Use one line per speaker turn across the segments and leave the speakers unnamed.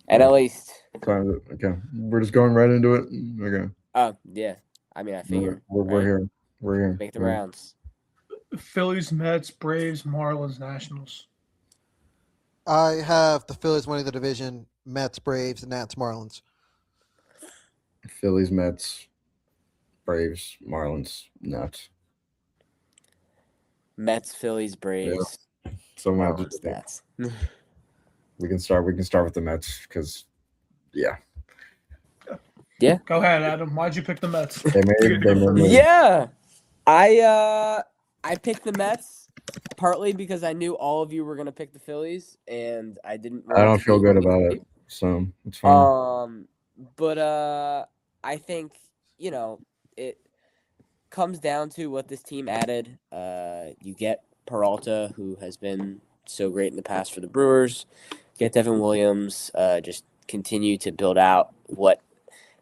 NL East.
Okay, we're just going right into it. Okay,
Oh, yeah. I mean, I
we're,
figure,
we're, we're
right?
here. We're here.
Make the
We're
rounds.
Phillies, Mets, Braves, Marlins, Nationals.
I have the Phillies winning the division, Mets, Braves, Nats, Marlins.
Phillies, Mets, Braves, Marlins, Nats.
Mets, Phillies,
Yeah.
Braves,
So might
Marlins,
yeah.
Nats.
We can start. We can start with the Mets because yeah,
Yeah.
Go ahead, Adam. Why'd you pick the Mets?
they
You get
made
to
they
go
made
first.
moves.
Yeah. I picked the Mets partly because I knew all of you were gonna pick the Phillies, and I didn't
I
want
don't
to
feel
be
good about it,
right.
so it's fine.
But I think it comes down to what this team added. You get Peralta, who has been so great in the past for the Brewers. Get Devin Williams. Just continue to build out what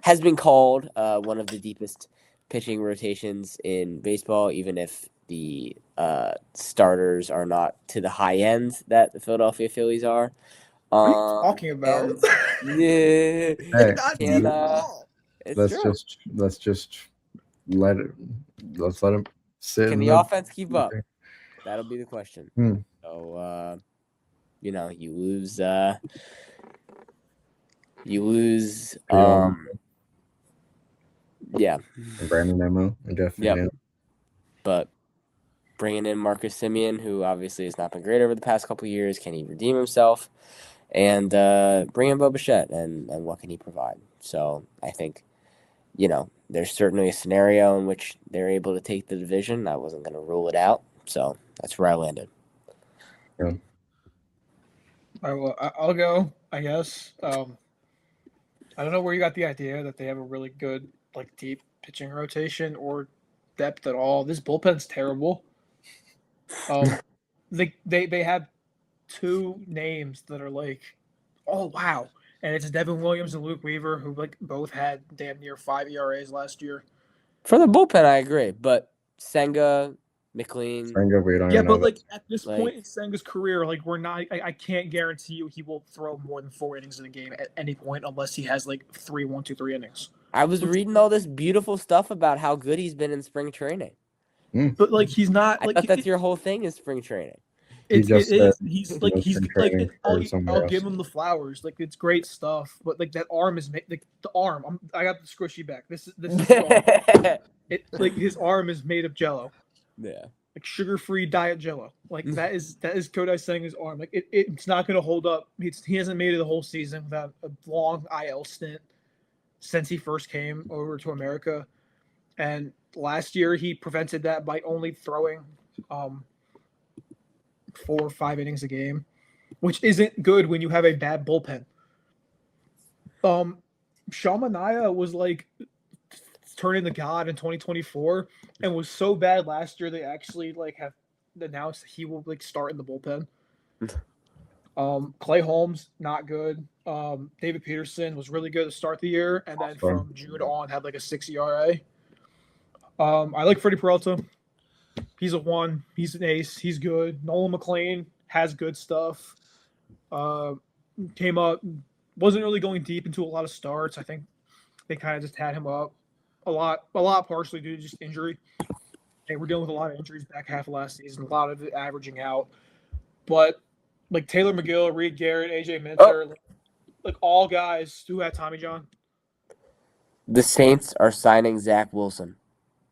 has been called one of the deepest pitching rotations in baseball, even if the starters are not to the high end that the Philadelphia Phillies are.
What are you talking about?
And yeah,
Hey,
Not deep
and
at all.
it's
let's
true.
just let it. Let's let him sit
Can
in
the
the.
offense keep up? That'll be the question.
Hmm.
So you lose you lose. Yeah.
Brandon Emo and Jeff
Yep.
McNeil.
But bringing in Marcus Simeon, who obviously has not been great over the past couple of years, can he redeem himself? And bring in Bo Bichette, and what can he provide? So I think, there's certainly a scenario in which they're able to take the division. I wasn't going to rule it out. So that's where I landed.
Yeah.
I'll go, I guess. I don't know where you got the idea that they have a really good, like, deep pitching rotation or depth at all. This bullpen's terrible. Um, they have two names that are like, oh wow, and it's Devin Williams and Luke Weaver, who like both had damn near 5 ERAs last year.
For the bullpen, I agree. But Senga, McLean,
Senga, we don't
Yeah,
even know
but
that.
like at this
like,
point in Senga's career, like we're not. I can't guarantee you he will throw more than 4 innings in a game at any point, unless he has like 3 1, 2, 3 innings.
I was reading all this beautiful stuff about how good he's been in spring training.
But like he's not
I
like
thought that's your whole thing is spring training.
He
it
just said
is. He's
no
he's
spring
like
training
I'll
for somewhere
I'll
else.
give him the flowers. Like it's great stuff, but like that arm is like the arm. I got the squishy back. This is the arm. It like his arm is made of Jello.
Yeah.
Like sugar-free diet Jello. Like that is Kodai Senga's arm. Like it's not going to hold up. He hasn't made it the whole season without a long IL stint since he first came over to America. And last year he prevented that by only throwing 4 or 5 innings a game, which isn't good when you have a bad bullpen. Shawn Mania was like turning the god in 2024 and was so bad last year they actually like have announced that he will like start in the bullpen. Clay Holmes not good. David Peterson was really good to start the year, and then
So,
from June on had like a 6 ERA. I like Freddie Peralta. He's a one. He's an ace. He's good. Nolan McLean has good stuff. Uh, Came up, wasn't really going deep into a lot of starts. I think they kind of just had him up a lot partially due to just injury. They were dealing with a lot of injuries back half of last season, a lot of it averaging out. But like Taylor McGill, Reed Garrett, AJ Minter, like all guys who had Tommy John.
The Saints are signing Zach Wilson.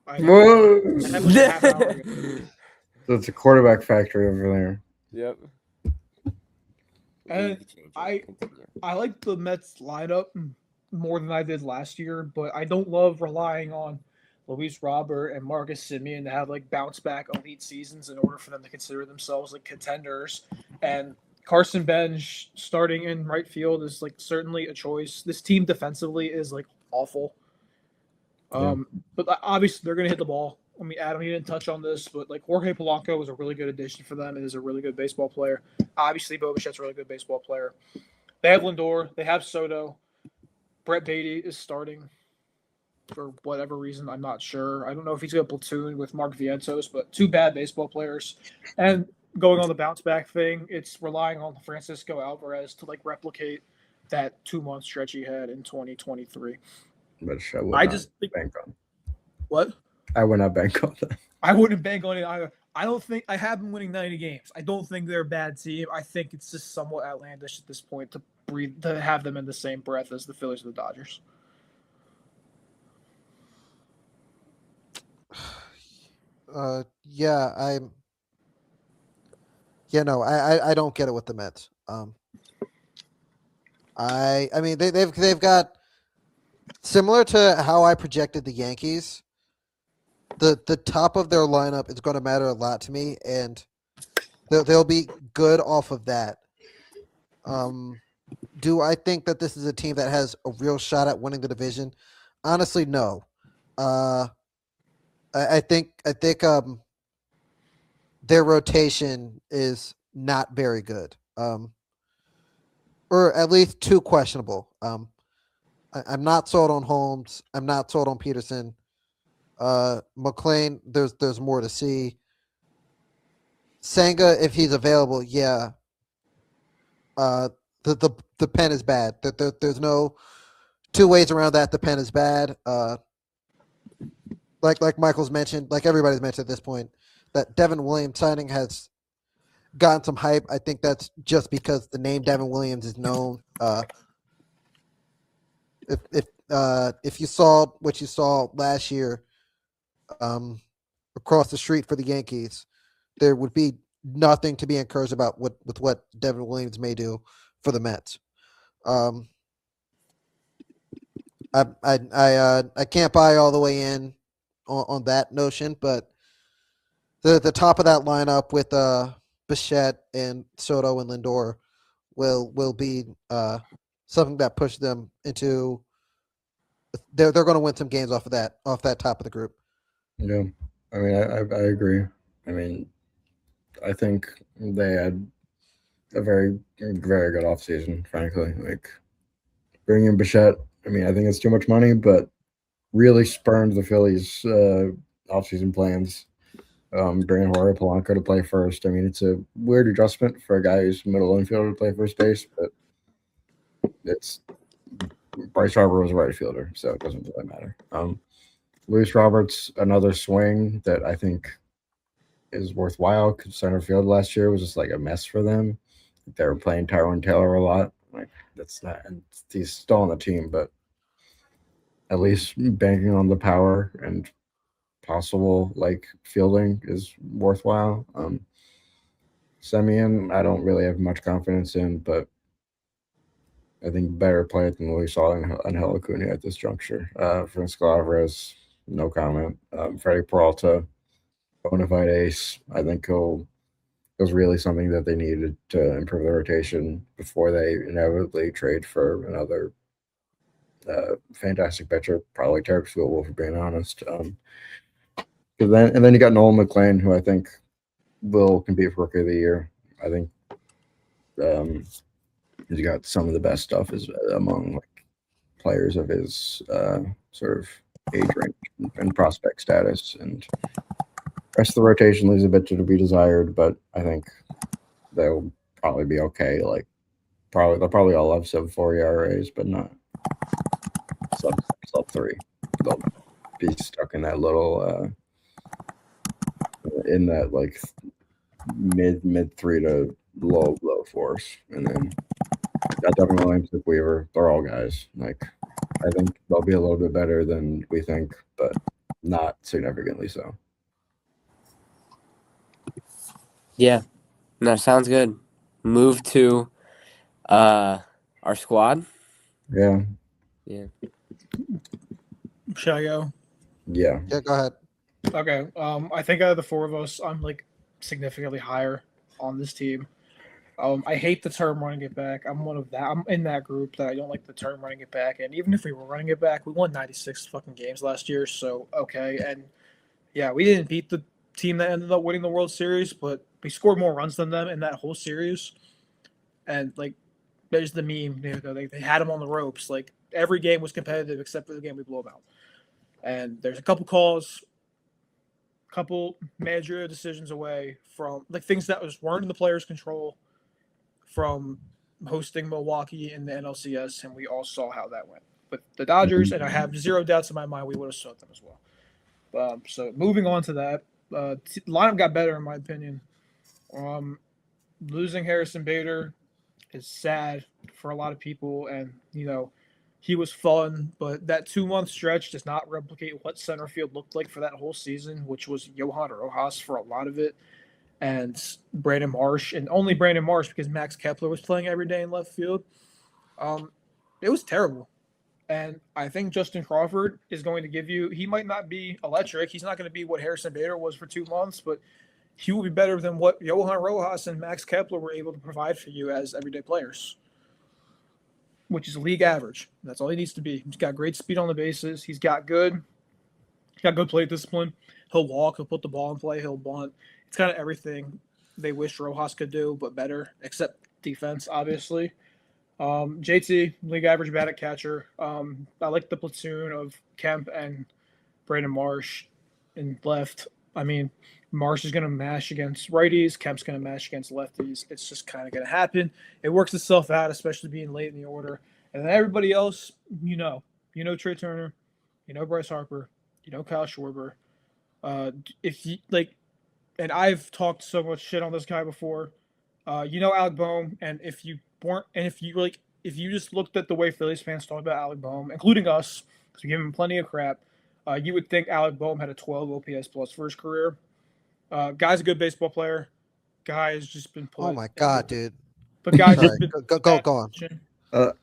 I know. That happened like a half hour ago.
so it's a quarterback factory over there.
Yep.
And I like the Mets lineup more than I did last year, but I don't love relying on Luis Robert and Marcus Simeon to have like bounce back elite seasons in order for them to consider themselves like contenders. And Carson Bench starting in right field is like certainly a choice. This team defensively is like awful.
Yeah.
But obviously they're going to hit the ball. I mean, Adam, you didn't touch on this, but like Jorge Polanco was a really good addition for them and is a really good baseball player. Obviously, Bo Bichette's a really good baseball player. They have Lindor. They have Soto. Brett Beatty is starting for whatever reason. I'm not sure. I don't know if he's going to platoon with Mark Vientos, but two bad baseball players. And going on the bounce back thing, it's relying on Francisco Alvarez to like replicate that 2 month stretch he had in 2023.
Which I would
I
not
just think
bank on.
what
I would not bank on that.
I wouldn't bank on it either. I don't think I have them winning 90 games. I don't think they're a bad team. I think it's just somewhat outlandish at this point to have them in the same breath as the Phillies or the Dodgers.
Yeah, I don't get it with the Mets. I mean they've got similar to how I projected the Yankees. The top of their lineup is going to matter a lot to me, and they'll be good off of that. Do I think that this is a team that has a real shot at winning the division? Honestly, no. Uh, I think their rotation is not very good, or at least too questionable. I'm not sold on Holmes. I'm not sold on Peterson. McLean, there's more to see. Senga, if he's available, yeah. Uh, the pen is bad. There's no two ways around that. The pen is bad. Like Michael's mentioned, like everybody's mentioned at this point, that Devin Williams signing has gotten some hype. I think that's just because the name Devin Williams is known. If you saw what you saw last year, across the street for the Yankees, there would be nothing to be encouraged about with what Devin Williams may do for the Mets. Um, I can't buy all the way in on that notion, but the top of that lineup with Bichette and Soto and Lindor will be something that pushes them into they're going to win some games off that top of the group.
Yeah, I mean, I agree. I mean, I think they had a very very good offseason, frankly. Like bringing in Bichette, I mean, I think it's too much money, but really spurned the Phillies' offseason plans. Bringing Jorge Polanco to play first. I mean, it's a weird adjustment for a guy who's middle infielder to play first base, but it's Bryce Harper was a right fielder, so it doesn't really matter. Luis Roberts, another swing that I think is worthwhile because center field last year was just like a mess for them. They were playing Tyrone Taylor a lot. Like that's not, and he's still on the team, but at least banking on the power and possible like fielding is worthwhile. Semien, I don't really have much confidence in, but I think better play it than we saw in Angel Acuna at this juncture. Francisco Alvarez, no comment. Freddie Peralta, bona fide ace. I think he'll was really something that they needed to improve their rotation before they inevitably trade for another fantastic pitcher, probably Tarek Schoolwell, for being honest. And then you got Nolan McLean, who I think will compete for Rookie of the Year. I think he's got some of the best stuff among like players of his sort of age range and prospect status. And rest of the rotation leaves a bit to be desired, but I think they'll probably be okay. Like they'll probably all have sub-4 ERAs, but not sub 3. They'll be stuck in that little in that like mid 3 to low 4s, and then got Devin Williams, Nick Weaver. They're all guys. Like I think they'll be a little bit better than we think, but not significantly so.
Yeah, no, sounds good. Move to our squad.
Yeah.
Yeah.
Shall I go?
Yeah.
Yeah, go ahead.
Okay. I think out of the four of us, I'm like significantly higher on this team. I hate the term running it back. I'm one of that. I'm in that group that I don't like the term running it back. And even if we were running it back, we won 96 fucking games last year. So okay. And yeah, we didn't beat the team that ended up winning the World Series, but we scored more runs than them in that whole series. And like, there's the meme. They had them on the ropes. Like every game was competitive except for the game we blew them out. And there's a couple calls, couple managerial decisions away from like things that weren't in the players' control, from hosting Milwaukee in the NLCS, and we all saw how that went with the Dodgers, and I have zero doubts in my mind we would have swept them as well. So moving on to that, lineup got better in my opinion. Losing Harrison Bader is sad for a lot of people, and he was fun, but that 2 month stretch does not replicate what center field looked like for that whole season, which was Johan Rojas for a lot of it, and Brandon Marsh, and only Brandon Marsh because Max Kepler was playing every day in left field. It was terrible. And I think Justin Crawford is going to give you, he might not be electric. He's not going to be what Harrison Bader was for 2 months, but he will be better than what Johan Rojas and Max Kepler were able to provide for you as everyday players, which is league average. That's all he needs to be. He's got great speed on the bases. He's got good plate discipline. He'll walk. He'll put the ball in play. He'll bunt. It's kind of everything they wish Rojas could do, but better, except defense, obviously. JT, league average bat at catcher. I like the platoon of Kemp and Brandon Marsh in left. I mean, Marsh is going to mash against righties. Kemp's going to mash against lefties. It's just kind of going to happen. It works itself out, especially being late in the order. And then everybody else, Trey Turner, Bryce Harper, Kyle Schwarber. If you like, and I've talked so much shit on this guy before. Alec Boehm, and if you just looked at the way Phillies fans talk about Alec Boehm, including us, because we give him plenty of crap, you would think Alec Boehm had a 12 OPS plus for his career. Guy's a good baseball player. Guy has just been put.
Oh my god, dude!
But guys,
Sorry. Go on.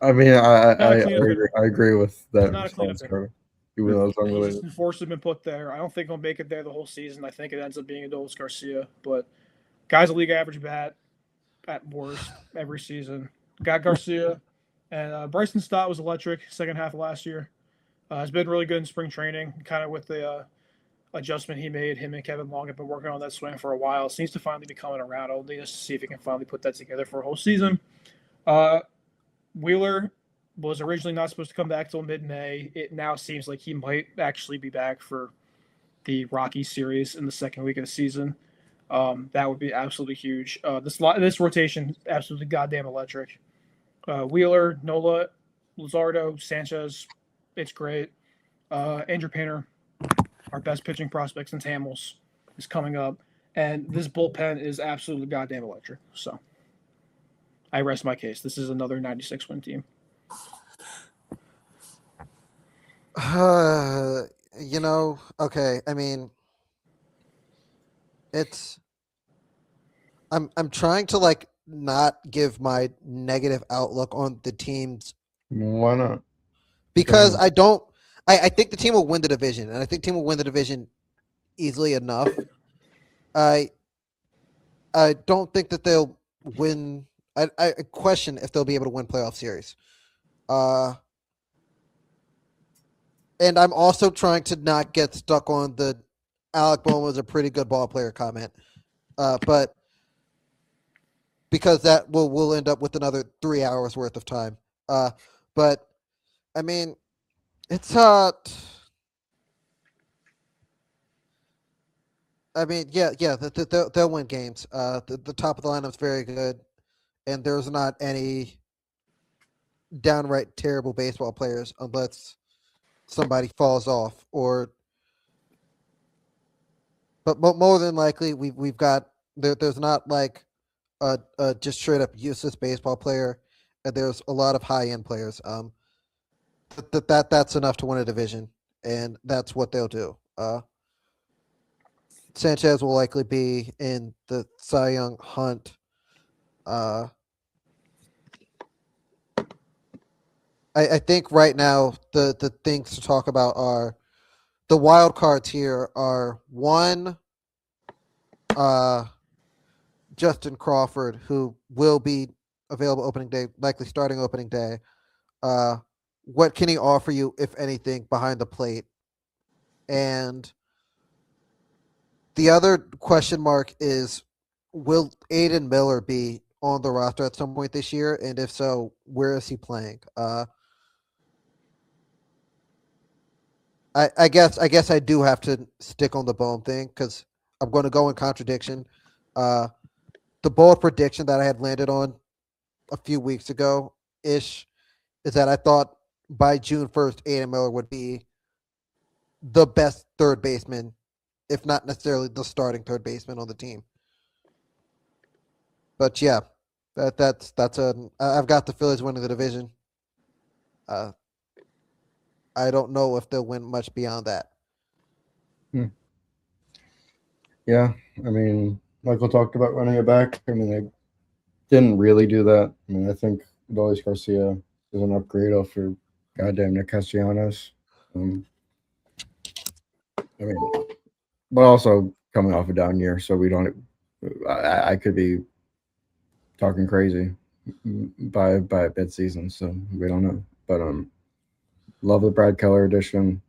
I mean, I agree with that.
He's not a cleanup hitter.
Even though it's
He's
unrelated.
just unfortunately been put there. I don't think he'll make it there the whole season. I think it ends up being Adolis Garcia. But guy's a league average bat at worst every season. Got Garcia. And Bryson Stott was electric second half of last year. Has been really good in spring training, kind of with the adjustment he made. Him and Kevin Long have been working on that swing for a while. Seems to finally be coming around. I'll need to see if he can finally put that together for a whole season. Wheeler was originally not supposed to come back till mid-May. It now seems like he might actually be back for the Rocky series in the second week of the season. That would be absolutely huge. This rotation is absolutely goddamn electric. Wheeler, Nola, Luzardo, Sanchez, it's great. Andrew Painter, our best pitching prospects in Tamils, is coming up. And this bullpen is absolutely goddamn electric. So I rest my case. This is another 96-win team.
Okay. I mean, I'm trying to not give my negative outlook on the teams.
Why not?
Because I think the team will win the division, and I think the team will win the division easily enough. I don't think that they'll win. I question if they'll be able to win playoff series. And I'm also trying to not get stuck on the Alec Boehm was a pretty good ball player comment. But because that we'll end up with another 3 hours worth of time. But I mean, it's I mean, yeah, they'll win games. The top of the lineup's very good, and there's not any downright terrible baseball players unless somebody falls off. But more than likely, we've got there's not like a just straight up useless baseball player, and there's a lot of high end players. That's enough to win a division, and that's what they'll do. Sanchez will likely be in the Cy Young hunt. I think right now the things to talk about are the wild cards here are one, Justin Crawford, who will be available opening day, likely starting opening day. What can he offer you, if anything, behind the plate? And the other question mark is, will Aiden Miller be on the roster at some point this year? And if so, where is he playing? I guess I do have to stick on the Boehm thing because I'm going to go in contradiction. The bold prediction that I had landed on a few weeks ago ish is that I thought by June 1st, Aiden Miller would be the best third baseman, if not necessarily the starting third baseman on the team. But yeah, that's I've got the Phillies winning the division. Uh, I don't know if they'll win much beyond that.
Yeah, I mean, Michael talked about running it back. I mean, they didn't really do that. I mean, I think Adolis Garcia is an upgrade over goddamn Nick Castellanos. I mean, but also coming off a down year, so we don't. I could be talking crazy by mid season, so we don't know. But love the Brad Keller edition.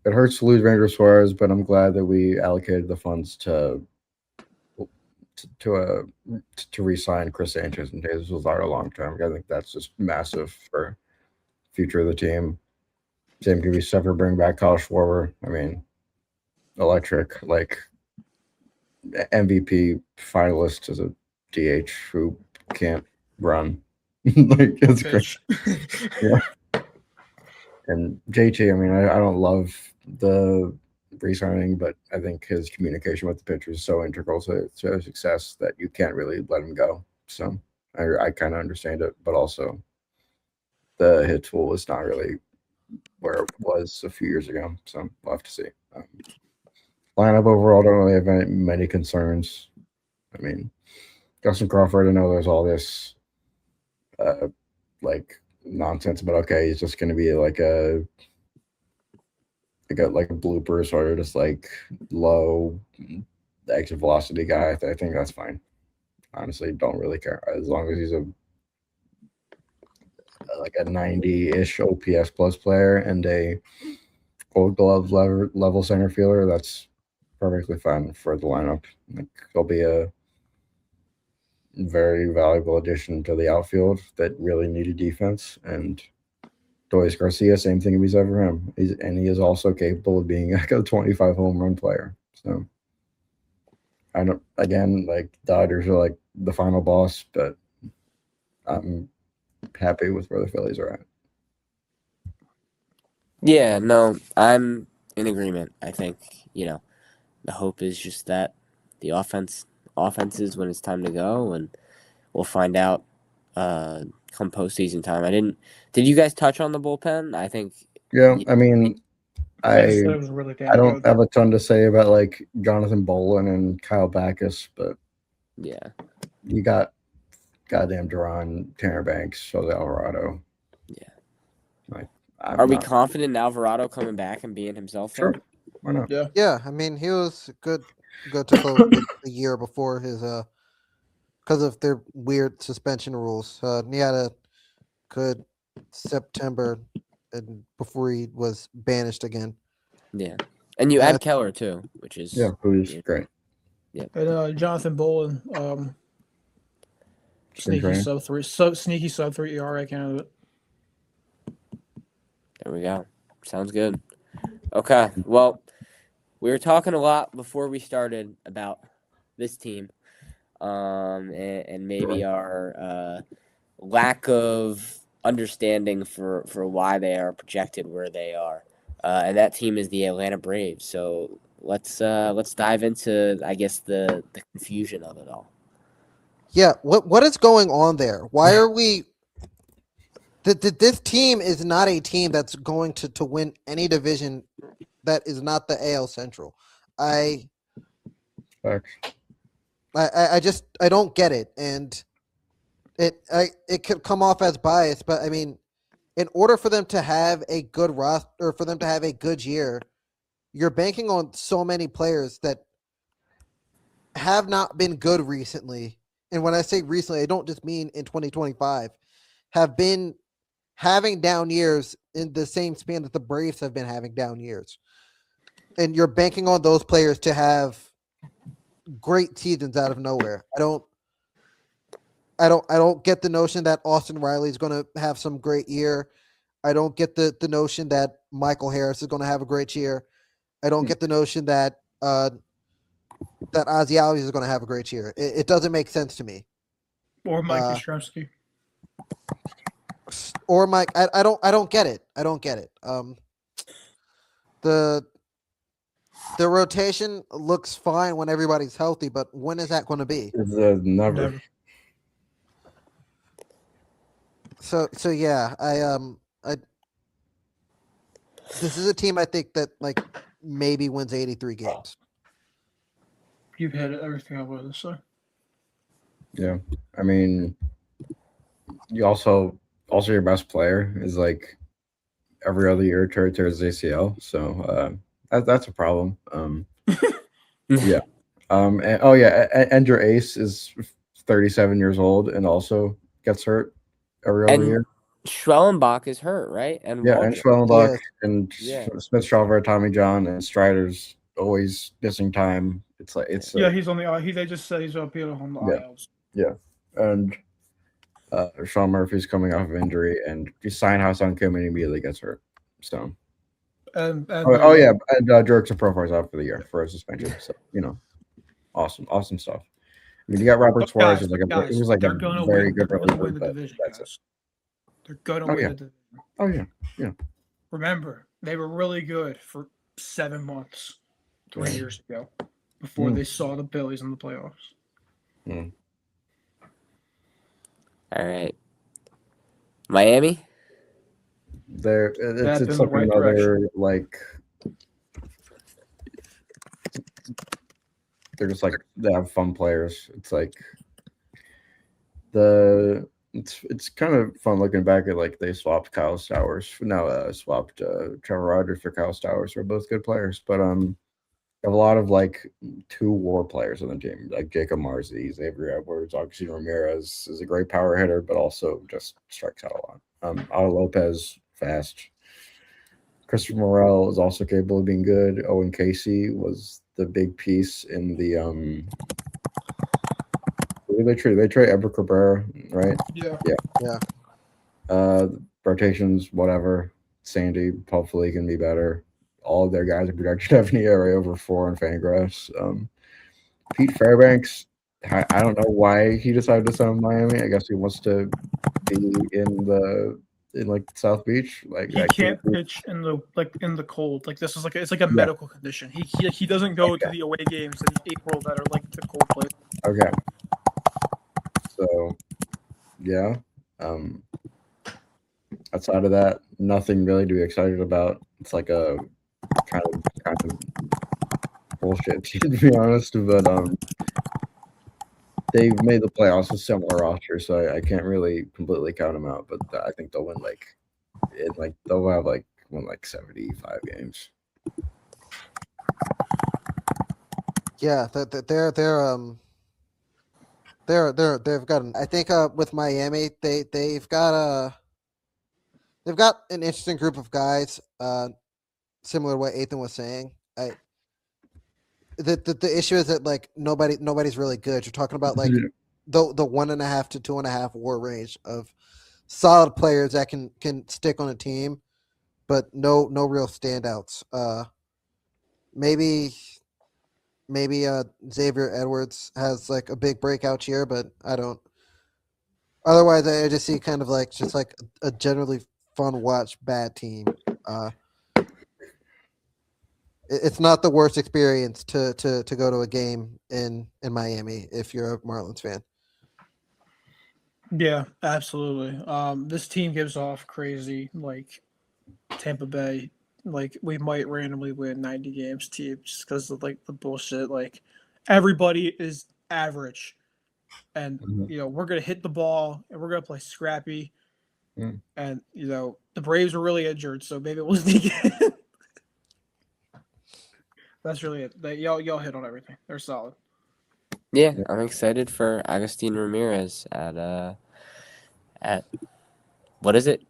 It hurts to lose Ranger Suarez, but I'm glad that we allocated the funds to re-sign Chris Sanchez and Jesus Luzardo long term. I think that's just massive for future of the team. Same can be said for bring back Kyle Schwarber. I mean, electric, like MVP finalist as a DH who can't run. Like it's great. Yeah. And JT, I mean, I don't love the re-signing, but I think his communication with the pitcher is so integral to his success that you can't really let him go. So I kind of understand it, but also the hit tool is not really where it was a few years ago. So we'll have to see. Lineup overall, don't really have many concerns. I mean, Justin Crawford, I know there's all this like nonsense, but okay, he's just going to be like a blooper sort of just like low exit velocity guy. I think that's fine. Honestly, don't really care as long as he's a 90-ish OPS plus player and a Gold Glove level center fielder. That's perfectly fine for the lineup. Like, he'll be a very valuable addition to the outfield that really needed defense. And Dois Garcia, same thing can be said for him. He is also capable of being like a 25 home run player. So I don't. Again, like Dodgers are like the final boss, but I'm happy with where the Phillies are at.
Yeah, no, I'm in agreement. I think, the hope is just that the offenses when it's time to go, and we'll find out come postseason time. Did you guys touch on the bullpen? I think.
Yeah, I mean,
I said it was really damn
I don't
good.
have a ton to say about like Jonathan Bolin and Kyle Backus, but
yeah,
you got goddamn Duran, Tanner Banks, Jose Alvarado.
Yeah.
Like,
are we confident in Alvarado coming back and being himself?
Sure.
Though?
Why not?
Yeah, I mean, he was good to close the year before his because of their weird suspension rules. He had a good September and before he was banished again.
Yeah, and you add Keller too, which is
who's great.
Yeah,
and Jonathan Bolin, sneaky sub 3 ERA candidate.
There we go. Sounds good. Okay, well, we were talking a lot before we started about this team, and maybe our lack of understanding for why they are projected where they are, and that team is the Atlanta Braves. So let's dive into, I guess, the confusion of it all.
Yeah, what is going on there? Why are we? This team is not a team that's going to win any division that is not the AL Central. I don't get it, and it could come off as biased, but I mean, in order for them to have a good roster, or for them to have a good year, you're banking on so many players that have not been good recently. And when I say recently, I don't just mean in 2025, have been having down years in the same span that the Braves have been having down years. And you're banking on those players to have great seasons out of nowhere. I don't get the notion that Austin Riley is going to have some great year. I don't get the notion that Michael Harris is going to have a great year. I don't get the notion that that Ozzie Albies is going to have a great year. It doesn't make sense to me.
Or Mike Yastrzemski.
Or Mike. I don't get it. I don't get it. The rotation looks fine when everybody's healthy, but when is that going to be?
Never.
Never.
So yeah, I this is a team I think that like maybe wins 83 games.
You've hit everything I wanted to say.
Yeah, I mean, you also your best player is like every other year tears ACL, so that's a problem. Yeah. And your ace is 37 years old and also gets hurt every other
And
year.
Schwellenbach is hurt, right? And
Yeah, and
Waldron.
Schwellenbach
Yes.
and
Yeah.
Smith Shawver, Tommy John, and Strider's always missing time. It's
Yeah, he's on the IL. They just said he's up here on the ILs.
yeah, and Sean Murphy's coming off of injury, and you sign House on Kim and immediately gets hurt. So,
And
yeah, and Jurickson Profar's out for the year for a suspension. So awesome stuff. I mean, you got Robert Suarez, who's like
guys,
who was like
they're
a
gonna
very
win.
good
They're gonna
reliever,
win the
but
division,
that's it.
guys. They're gonna
Oh,
win
yeah.
the division.
Oh yeah.
Remember, they were really good for 7 months 3
Yeah.
years ago before
Mm.
they saw the Phillies in the playoffs.
Mm.
All right. Miami?
That's
It's
in the
like
right
another
direction.
like they're just like they have fun players. It's like it's kind of fun looking back at like they swapped Kyle Stowers. No, swapped Trevor Rogers for Kyle Stowers. They're both good players, but they have a lot of like 2 WAR players on the team, like Jacob Marzi, Xavier Edwards, Augustine Ramirez is a great power hitter, but also just strikes out a lot. Al Lopez, fast. Christopher Morel is also capable of being good. Owen Casey was the big piece in the who did they trade Edward Cabrera, right?
Yeah.
Rotations, whatever. Sandy hopefully can be better. All of their guys are projected to have an ERA over 4 on Fangraphs. Pete Fairbanks, I don't know why he decided to sign with Miami. I guess he wants to be in like South Beach. Like
He can't pitch in the cold. Like this is like it's like a medical condition. He doesn't go to the away games in April that are like the cold place.
Okay. So, yeah. Outside of that, nothing really to be excited about. It's like a kind of bullshit team, to be honest. But they made the playoffs with similar rosters, so I can't really completely count them out. But I think they'll win they'll have win 75 games.
Yeah, they've got I think with Miami they've got an interesting group of guys, similar to what Ethan was saying. The issue is that like nobody's really good. You're talking about like the 1.5 to 2.5 WAR range of solid players that can stick on a team, but no real standouts. Maybe Xavier Edwards has like a big breakout year, but I don't. Otherwise, I just see kind of like just like a generally fun watch bad team. It's not the worst experience to go to a game in Miami if you're a Marlins fan.
Yeah, absolutely. This team gives off crazy like Tampa Bay. Like we might randomly win 90 games team just because of like the bullshit. Like everybody is average, and we're gonna hit the ball and we're gonna play scrappy. And the Braves were really injured, so maybe we'll sneak in. That's really it. Y'all hit on everything. They're solid.
Yeah, I'm excited for Agustin Ramirez at what is it?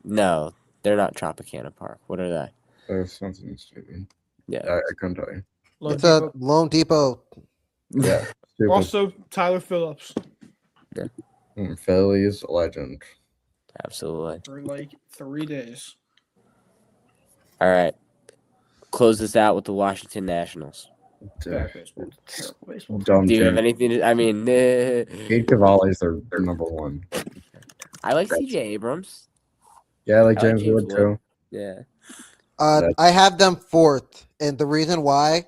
No, they're not Tropicana Park. What are they?
There's something stupid.
Yeah.
I couldn't tell you.
It's a Lone Depot.
Yeah. Stupid.
Also, Tyler Phillips.
Philly's a legend.
Absolutely.
For like 3 days.
All right. Close this out with the Washington Nationals.
Bad baseball. Terrible baseball.
Dumb
Do you have
team.
anything? I mean,
Kate Cavalli's their number one.
I like C.J. Abrams.
Yeah, like
I like
James
James
Wood
Wood.
too.
Yeah.
I have them fourth, and the reason why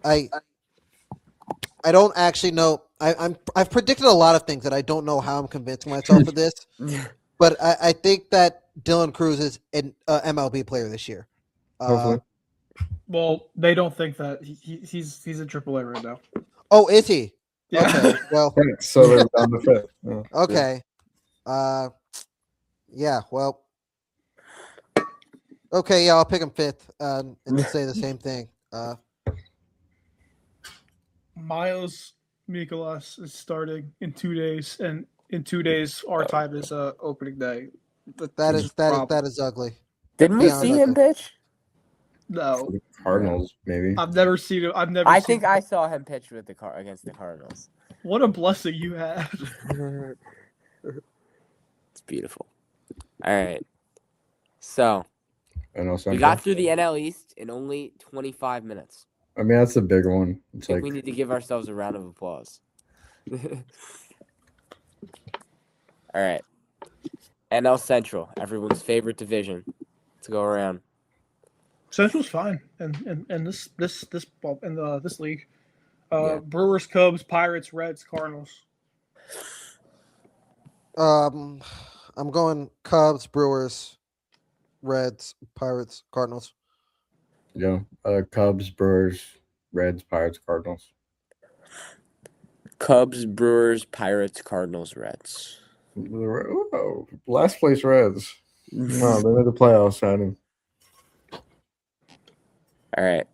I don't actually know. I've predicted a lot of things that I don't know how I'm convincing myself of this, but I think that Dylan Cruz is an MLB player this year.
Hopefully.
Well, they don't think that he's in AAA right now.
Oh, is he?
Yeah.
Okay. Well,
So they're down to fifth. Yeah.
okay. Yeah. Well. Okay. Yeah, I'll pick him fifth and say the same thing.
Miles Mikolas is starting in 2 days, and in 2 days our time is opening day.
That
Which
is
a problem.
ugly.
Didn't we
Beyond
see him
ugly.
pitch?
No,
The Cardinals, maybe.
I've never seen it. I've never.
I
seen
think I saw him pitch with against the Cardinals.
What a blessing you had.
It's beautiful. All right. So
I know
we
something.
got through the NL East in only 25 minutes.
I mean, that's a big one.
I
It's
think
like
we need to give ourselves a round of applause. All right. NL Central, everyone's favorite division. Let's go around.
Central's fine, and this league.
Yeah.
Brewers, Cubs, Pirates, Reds, Cardinals.
I'm going Cubs, Brewers, Reds, Pirates, Cardinals.
Cubs, Brewers, Reds, Pirates, Cardinals.
Cubs, Brewers, Pirates, Cardinals, Reds.
Oh, last place Reds. No, they made the playoffs, Adam.
All right.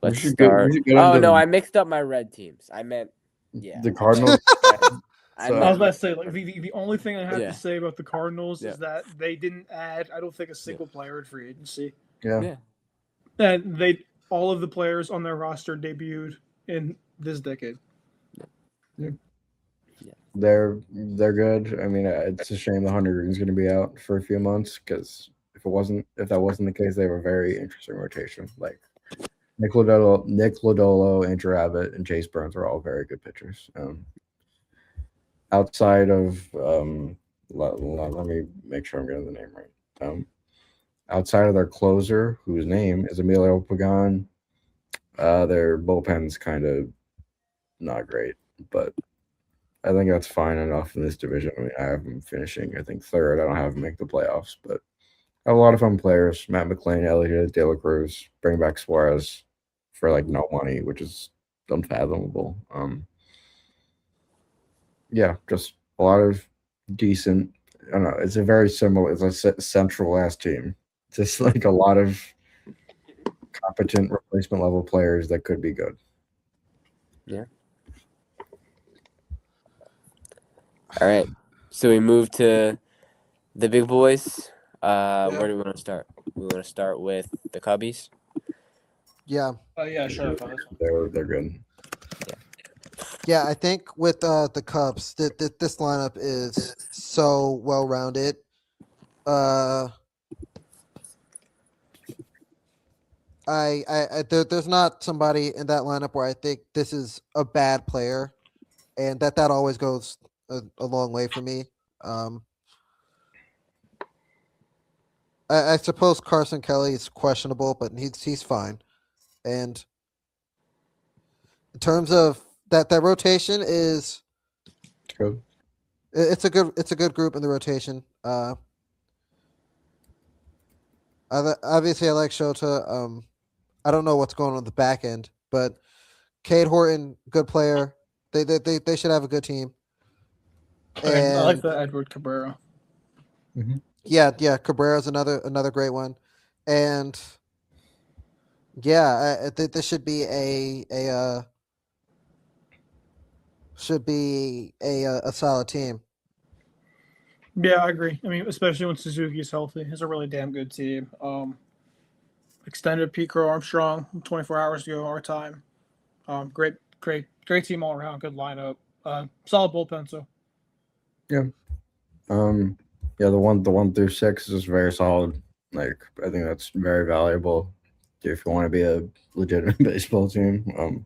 Let's
should
start.
get
Oh,
into
no, I mixed up my red teams. I meant, yeah.
the Cardinals.
I
So-
I was
meant,
about to say, like the only thing I have
Yeah.
to say about the Cardinals
Yeah.
is that they didn't add, I don't think, a single player in free agency,
Yeah.
yeah.
and all of the players on their roster debuted in this decade.
They're good. I mean, it's a shame the Hunter Green's going to be out for a few months because if that wasn't the case, they have a very interesting rotation. Like Nick Lodolo, Andrew Abbott, and Chase Burns are all very good pitchers. Outside of let me make sure I'm getting the name right. Outside of their closer, whose name is Emilio Pagan, their bullpen's kind of not great, but I think that's fine enough in this division. I mean, I have them finishing, I think, third. I don't have them make the playoffs, but I have a lot of fun players. Matt McClain, Elliot, De La Cruz, bring back Suarez for like no money, which is unfathomable. Yeah, just a lot of decent. I don't know. It's a very similar. It's a central last team. Just like a lot of competent replacement level players that could be good.
Yeah. All right. So we move to the big boys. Where do we want to start? We want to start with the Cubbies.
Yeah.
Yeah, sure.
They're good.
Yeah, I think with the Cubs, this lineup is so well rounded. There's not somebody in that lineup where I think this is a bad player, and that always goes a long way for me. I suppose Carson Kelly is questionable, but he's fine. And in terms of that rotation is
Good.
it's a good group in the rotation. Obviously I like Shota. I don't know what's going on the back end, but Cade Horton, good player. They should have a good team.
And I like
And
the Edward Cabrera.
yeah, Cabrera's another great one, and yeah, I think this should be a solid team.
Yeah, I agree. I mean, especially when Suzuki's healthy, it's a really damn good team. Extended Pete Crow Armstrong 24 hours ago our time. Great team all around. Good lineup. Solid bullpen. So
Yeah, the 1 through 6 is very solid. Like I think that's very valuable if you want to be a legitimate baseball team.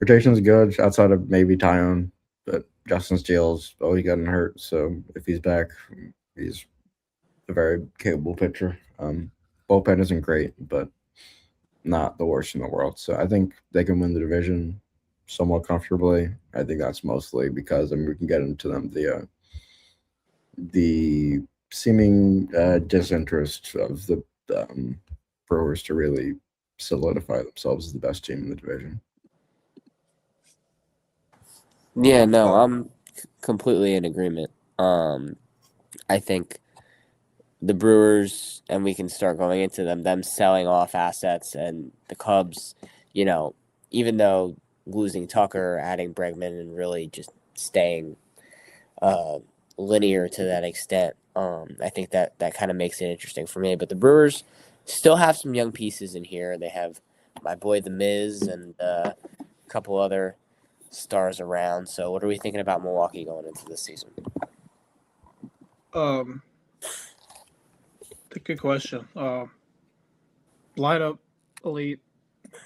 Rotation's good outside of maybe Tyone, but Justin Steele's always gotten hurt. So if he's back, he's a very capable pitcher. Bullpen isn't great, but not the worst in the world. So I think they can win the division somewhat comfortably. I think that's mostly because we can get into them the seeming disinterest of the Brewers to really solidify themselves as the best team in the division.
Yeah, no, I'm completely in agreement. I think the Brewers, and we can start going into them selling off assets, and the Cubs, even though losing Tucker, adding Bregman, and really just staying linear to that extent, I think that kind of makes it interesting for me. But the Brewers still have some young pieces in here. They have my boy The Miz and a couple other stars around. So what are we thinking about Milwaukee going into this season?
Good question. Lineup elite,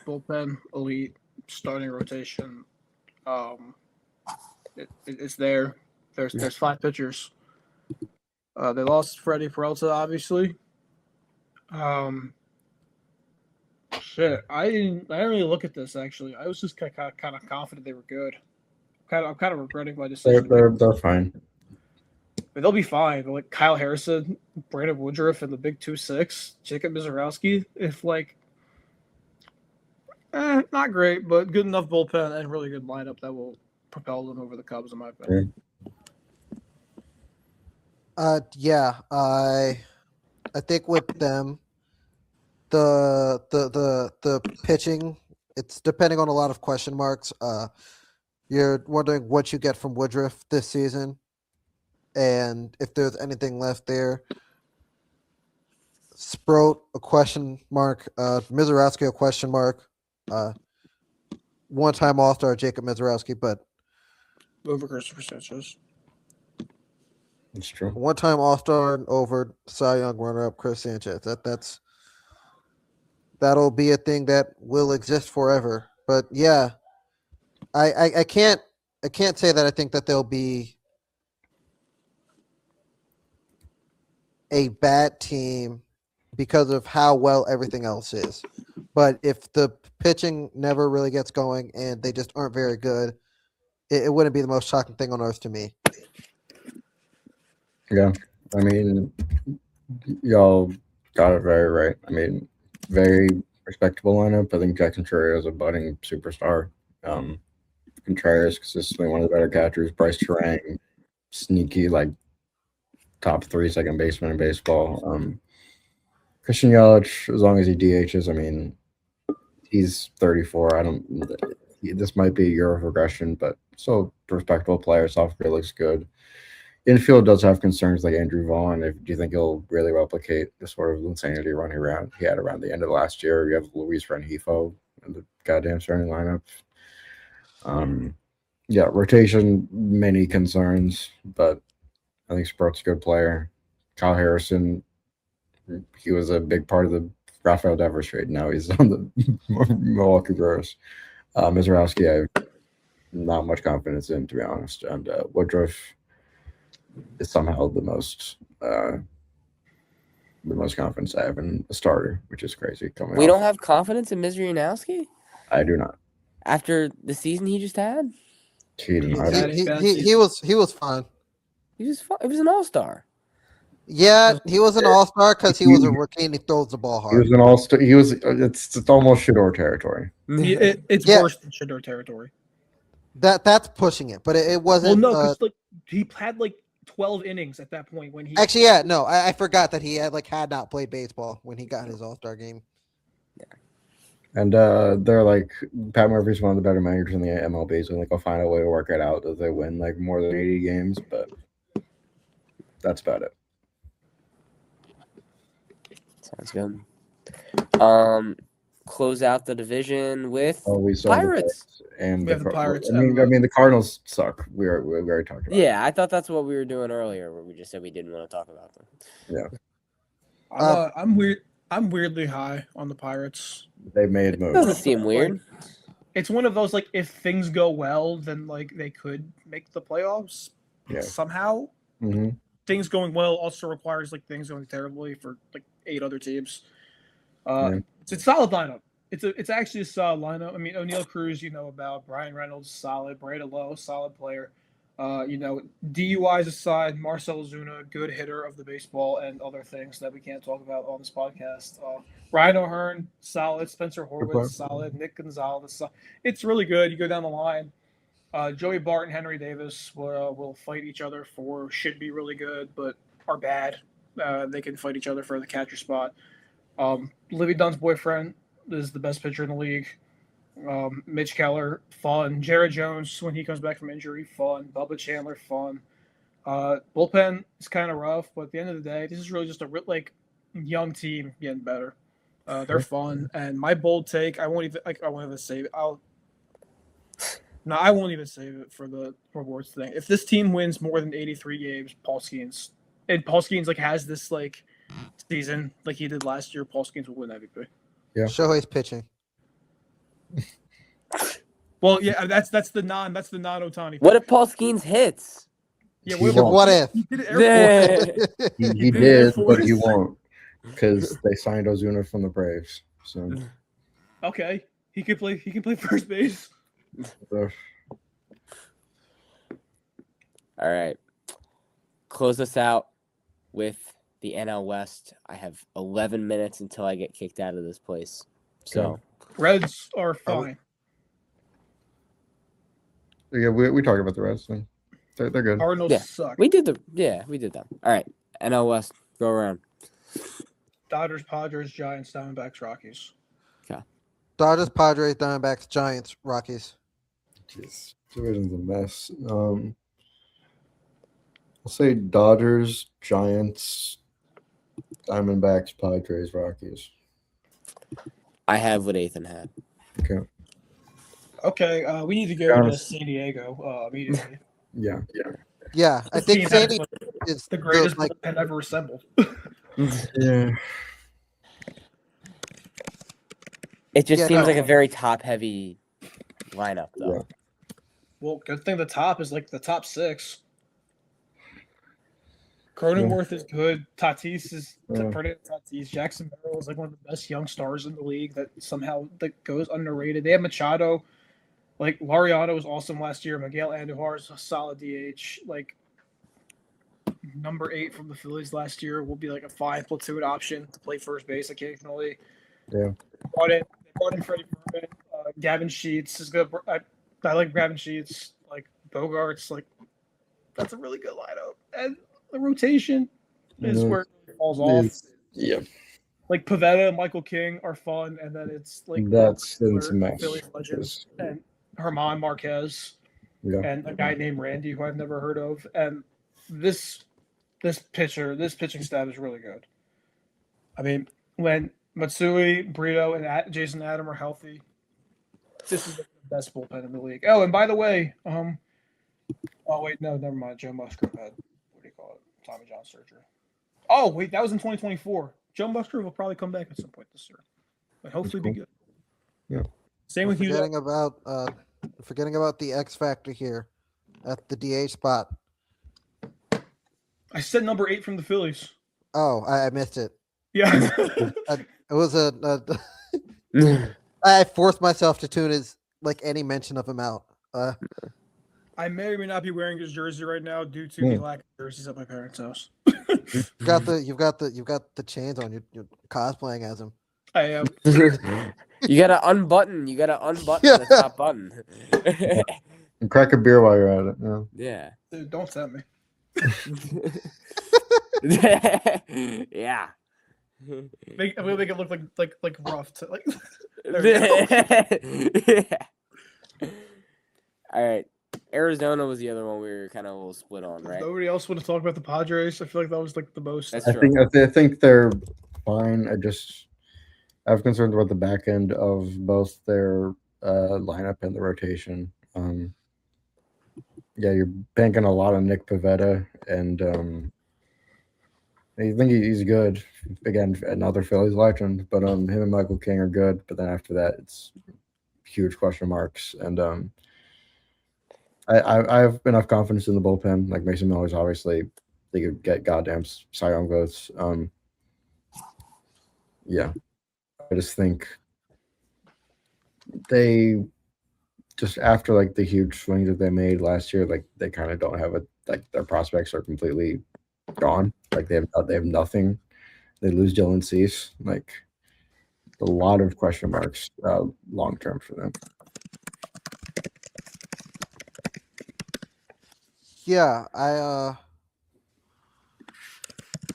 bullpen elite, starting rotation. It's there. There's 5 pitchers. They lost Freddie Peralta, obviously. Shit, I didn't really look at this actually. I was just kind of confident they were good. I'm kind of regretting my decision.
They're fine.
But they'll be fine. But like Kyle Harrison, Brandon Woodruff, and the big 2-6, Jacob Mizorowski, if not great, but good enough bullpen and really good lineup that will propel them over the Cubs, in my opinion.
Yeah, I think with them, the pitching, it's depending on a lot of question marks. You're wondering what you get from Woodruff this season, and if there's anything left there. Sproat, a question mark. Mizorowski, a question mark. One-time All-Star Jacob Mizorowski, but
Over Christopher Sanchez.
It's true.
one-time All-Star and over Cy Young runner-up Chris Sanchez. That'll be a thing that will exist forever. But yeah, I can't say that I think that they'll be a bad team because of how well everything else is. But if the pitching never really gets going and they just aren't very good, it wouldn't be the most shocking thing on earth to me.
Yeah, I mean, y'all got it very right. I mean, very respectable lineup. I think Jackson Chourio is a budding superstar. Contreras consistently one of the better catchers. Bryce Terang, sneaky top 3 second baseman in baseball. Christian Yelich, as long as he DHs, I mean, he's 34. This might be a year of regression, but still a respectable player. Software looks good. Infield does have concerns like Andrew Vaughn. Do you think he'll really replicate the sort of insanity running around he had around the end of last year? You have Luis Rengifo in the goddamn starting lineup. Yeah, rotation, many concerns, but I think Sproat's a good player. Kyle Harrison, he was a big part of the Rafael Devers trade. Now he's on the Milwaukee Brewers. Mizorowski, I have not much confidence in, to be honest. And Woodruff is somehow the most confidence I have in a starter, which is crazy.
We don't have confidence in Mizorowski
I do not.
after the season he just had.
He
He
was fine.
It was an all-star.
Yeah, he was an all-star because he was a rookie and he throws the ball
He
hard.
was an all-star. It's almost Shador territory.
It's
Yeah.
worse than Shador territory.
That's pushing it, but it wasn't.
Well, no, because he had 12 innings at that point when he.
Actually, yeah, no, I forgot that he had not played baseball when he got his All-Star game.
And they're Pat Murphy's one of the better managers in the MLB, so they'll find a way to work it out that they win more than 80 games, but that's about it.
Sounds good. Close out the division with
We saw
Pirates.
We have the Pirates.
I mean, the Cardinals suck. We already talked about.
Yeah, I thought that's what we were doing earlier, where we just said we didn't want to talk about them.
Yeah.
I'm weird. I'm weirdly high on the Pirates.
They made
Doesn't
moves.
seem weird.
It's one of those like if things go well, then like they could make the playoffs
Yeah.
somehow.
hmm
Things going well also requires like things going terribly for like 8 other teams.
Yeah.
It's a solid lineup. It's actually a solid lineup. I mean, O'Neal Cruz, you know about Brian Reynolds, solid. Breda Lowe, solid player. You know, DUIs aside, Marcell Ozuna, good hitter of the baseball, and other things that we can't talk about on this podcast. Ryan O'Hearn, solid. Spencer
Good player.
Horwitz, solid. Nick Gonzalez, it's really good. You go down the line. Joey Bart and Henry Davis will fight each other for should be really good, but are bad. They can fight each other for the catcher spot. Livy Dunn's boyfriend is the best pitcher in the league. Mitch Keller, fun. Jared Jones, when he comes back from injury, fun. Bubba Chandler, fun. Bullpen is kind of rough, but at the end of the day, this is really just a young team getting better. They're fun, and my bold take, I won't even save it. I won't even save it for the rewards thing. If this team wins more than 83 games, Paul Skeens like has this like season like he did last year, Paul Skeens will win MVP.
Yeah.
Shohei's pitching.
Well, yeah, that's the non Otani.
What if Paul Skeens hits?
Yeah,
He won't.
What if?
he did it Air Force.
He
did
did,
Air
but he
Force.
won't because they signed Ozuna from the Braves. So
Okay, he can play first base.
uh,
All right. Close us out with the NL West. I have 11 minutes until I get kicked out of this place. So,
Reds are fine.
yeah, we talked about the Reds thing. They're good.
Cardinals
Yeah.
suck.
we did them. All right. NL West, go around.
Dodgers, Padres, Giants, Diamondbacks, Rockies.
Dodgers, Padres, Diamondbacks, Giants, Rockies.
Jeez, division's a mess. I'll say Dodgers, Giants, Diamondbacks, Padres, Rockies.
I have what Ethan had.
Okay.
Okay, we need to go to San Diego immediately.
Yeah.
Yeah, I
This
think
team
Sandy
has
is
the greatest
like
bullpen ever assembled.
Yeah.
It just
Yeah,
seems
no.
like a very top-heavy lineup, though.
Yeah.
Well, good thing the top is like the top 6. Cronenworth is good. Tatis is Tatis. Jackson Merrill is like one of the best young stars in the league that somehow that goes underrated. They have Machado. Like Laureano was awesome last year. Miguel Andujar is a solid DH. Like number 8 from the Phillies last year will be like a 5 platoon option to play first base occasionally.
Yeah.
They brought in Freddie Berman. Gavin Sheets is good. I like Gavin Sheets. Like Bogarts. Like that's a really good lineup. And the rotation is where it falls off.
Yeah.
Like Pavetta and Michael King are fun, and then it's like
That's a mess.
Phillies legends and Herman Marquez
Yeah.
and a guy named Randy who I've never heard of. And this pitching staff is really good. I mean, when Matsui, Brito, and Jason Adam are healthy, this is the best bullpen in the league. Oh, and by the way, oh wait, no, never mind. Joe Musgrove had what do you call it? Tommy John surgery. Oh wait, that was in 2024. Joe Musgrove will probably come back at some point this year, but hopefully be good.
Yeah.
Same with you.
Forgetting about the X factor here at the DH spot.
I said number 8 from the Phillies.
Oh, I missed it.
Yeah.
It was I forced myself to tune his like any mention of him out.
I may or may not be wearing his jersey right now due to the lack of jerseys at my parents' house.
You've got the chains on. You're cosplaying as him.
I am.
You gotta unbutton. The top button.
And crack a beer while you're at it. Yeah.
Yeah.
Dude, don't tempt me.
Yeah.
I'm gonna make it look like rough. Like.
All right. Arizona was the other one we were kind of a little split on, right?
Nobody else want to talk about the Padres. I feel like that was like the most.
That's
I
true.
think they're fine. I have concerns about the back end of both their lineup and the rotation. Yeah, you're banking a lot on Nick Pivetta, and I think he's good. Again, another Phillies legend, but him and Michael King are good. But then after that, it's huge question marks. And I have enough confidence in the bullpen. Like Mason Miller's obviously they could get goddamn Cy Young votes. Yeah, I just think they just after like the huge swings that they made last year, like they kind of don't have a like their prospects are completely gone. Like they have nothing. They lose Dylan Cease. Like a lot of question marks long term for them.
Yeah,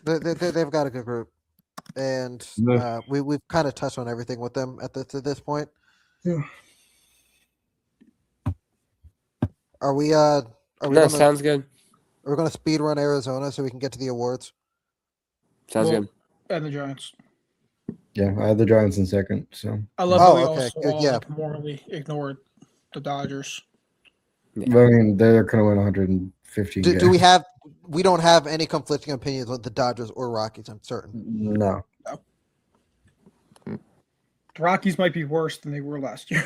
they've got a good group, and we've kind of touched on everything with them to this point.
Yeah.
Are we
No, sounds good.
Are we gonna speed run Arizona so we can get to the awards?
Sounds
Well,
good.
And the Giants.
Yeah, I had the Giants in second. So
I love that we
okay,
also
good, yeah.
like morally ignored the Dodgers.
I mean, they're going to win 115 games.
Do we have? We don't have any conflicting opinions with the Dodgers or Rockies. I'm certain.
No.
The Rockies might be worse than they were last year.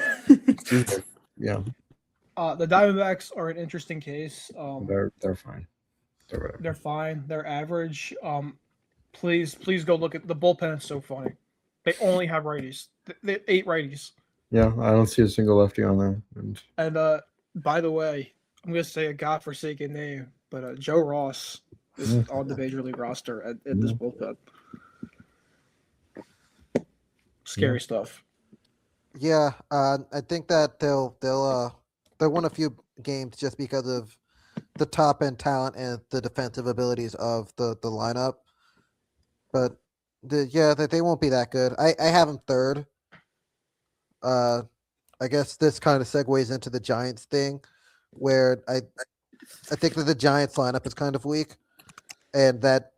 Yeah.
The Diamondbacks are an interesting case.
They're fine.
They're fine. They're average. Please go look at the bullpen. It's so funny. They only have righties. They 8 righties.
Yeah, I don't see a single lefty on there.
And by the way, I'm gonna say a godforsaken name, but Joe Ross is on the major league roster at this bullpen. Scary stuff.
Yeah, I think that they'll win a few games just because of the top end talent and the defensive abilities of the lineup. But they won't be that good. I have them third. I guess this kind of segues into the Giants thing, where I think that the Giants lineup is kind of weak, and that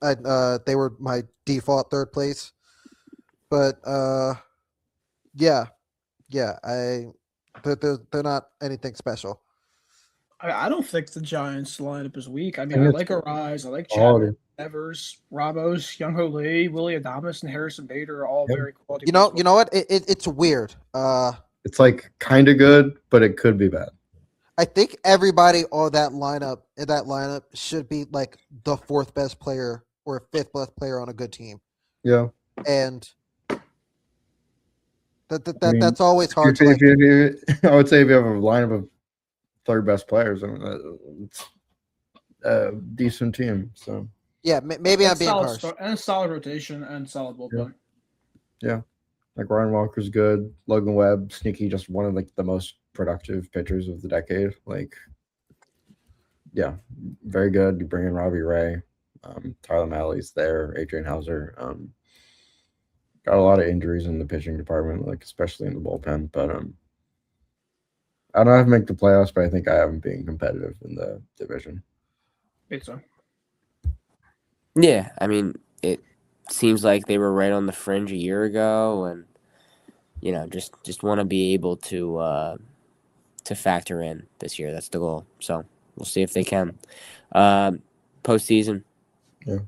they were my default third place. But they're not anything special.
I don't think the Giants lineup is weak. I mean, I like Arise, I like
quality.
Chad Evers, Ramos, Young-Ho Lee, Willie Adames, and Harrison Bader are all very quality.
You know what? It's weird.
It's like kind of good, but it could be bad.
I think everybody on that lineup should be like the 4th best player or 5th best player on a good team.
Yeah.
And that's always hard to
I would say if you have a lineup of 3rd best players, I mean, it's a decent team. So
yeah, maybe I'm being harsh.
And a solid rotation and solid bullpen.
Yeah. Like Ryan Walker's good. Logan Webb, sneaky, just one of like the most productive pitchers of the decade. Like, yeah, very good. You bring in Robbie Ray, Tyler Malley's there, Adrian Hauser. Got a lot of injuries in the pitching department, like especially in the bullpen. But I don't have to make the playoffs, but I think I have them being competitive in the division.
It's so.
Yeah, I mean, it seems like they were right on the fringe a year ago, and just want to be able to factor in this year. That's the goal. So we'll see if they can. Postseason.
Yeah.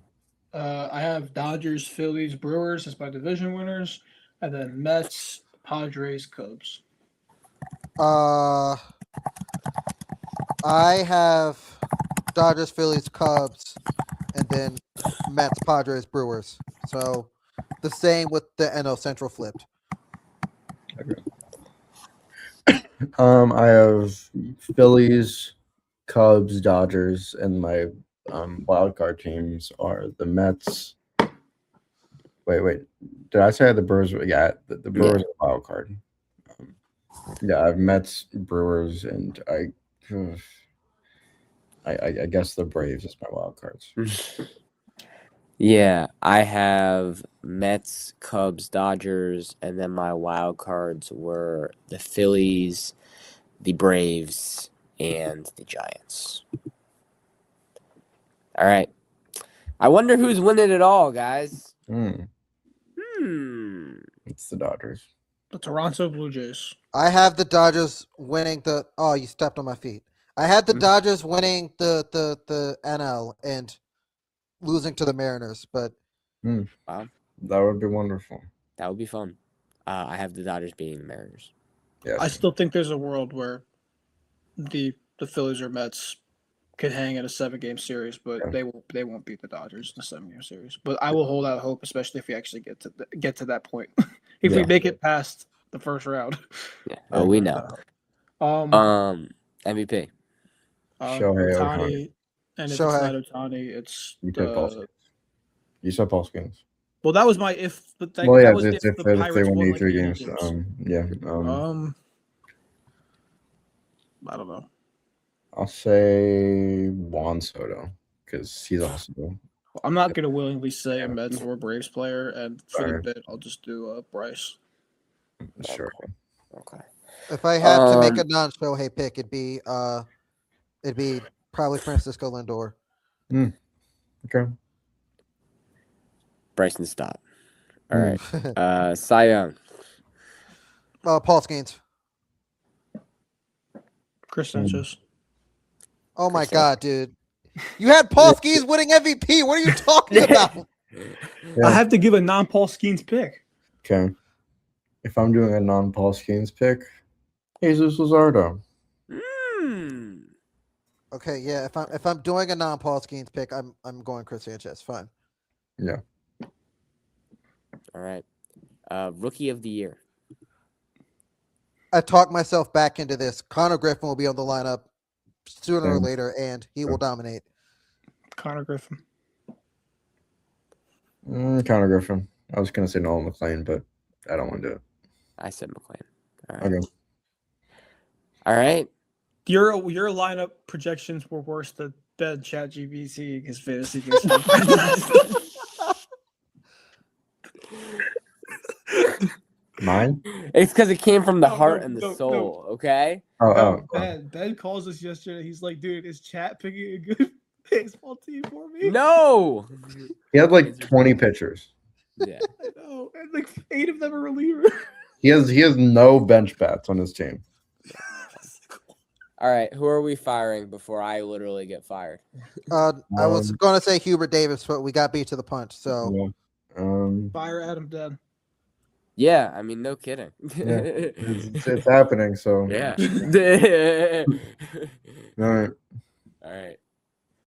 I have Dodgers, Phillies, Brewers as my division winners, and then Mets, Padres, Cubs.
I have Dodgers, Phillies, Cubs, and then Mets, Padres, Brewers. So the same with the NL Central flipped.
Okay. I have Phillies, Cubs, Dodgers, and my wild card teams are the Mets. Wait. Did I say the Brewers? Yeah, the Brewers are wild card. Yeah, I have Mets, Brewers, and I guess the Braves is my wild cards.
Yeah, I have Mets, Cubs, Dodgers, and then my wild cards were the Phillies, the Braves, and the Giants. All right. I wonder who's winning it all, guys.
It's the Dodgers.
The Toronto Blue Jays.
I have the Dodgers winning the. Oh, you stepped on my feet. I had the Dodgers winning the NL, and losing to the Mariners, but
Wow,
That would be wonderful.
that would be fun. I have the Dodgers beating the Mariners.
Yes.
I still think there's a world where the Phillies or Mets could hang in a 7-game series, but
Yeah.
they won't beat the Dodgers in a 7-game series. But I will hold out hope, especially if we actually get to that point. If we
Yeah.
make it past the first round.
Yeah. Oh, we know. MVP.
Shohei Ohtani.
Ohtani, and if
Shohei.
it's not Ohtani, it's
You said Paul Skeens. You said Paul Skeens.
well, that was my if. But that,
Well, yeah,
that was
if
the
they
Pirates
win
won like
83
80
games. Yeah.
I don't know.
I'll say Juan Soto because he's also.
I'm not gonna willingly say a Mets or Braves player, and for the
Alright.
bit, I'll just do Bryce.
Sure.
Okay.
if I had to make a non-Shohei pick, it'd be probably Francisco Lindor.
Okay.
Bryson Stott. All right. Cy Young.
Paul Skeens.
Chris Sanchez.
Oh my
Chris
God, dude! You had Paul Skeens winning MVP. What are you talking about?
Yeah.
I have to give a non-Paul Skeens pick.
Okay. If I'm doing a non-Paul Skeens pick, Jesus Luzardo.
Okay, yeah. If I'm doing a non-Paul Skeens pick, I'm going Chris Sanchez. Fine.
Yeah.
All right. Rookie of the year.
I talked myself back into this. Connor Griffin will be on the lineup sooner or
Same.
later, and he will dominate.
Connor Griffin.
Connor Griffin. I was gonna say Nolan McLean, but I don't want to do it.
I said McLean. All right.
Okay.
All right.
Your lineup projections were worse than ChatGPT his fantasy baseball.
Mine?
It's because it came from the
No,
heart
no,
and the
no,
soul. Okay.
Oh.
Ben calls us yesterday. He's like, dude, is Chat picking a good baseball team for me?
No.
He had like 20 pitchers.
Yeah.
I know. And like 8 of them are relievers.
He has no bench bats on his team.
All right. Who are we firing before I literally get fired?
I was going to say Hubert Davis, but we got beat to the punch. So
Yeah.
Fire Adam Den.
Yeah. I mean, no kidding.
Yeah. It's happening. So
Yeah.
all right.
All right.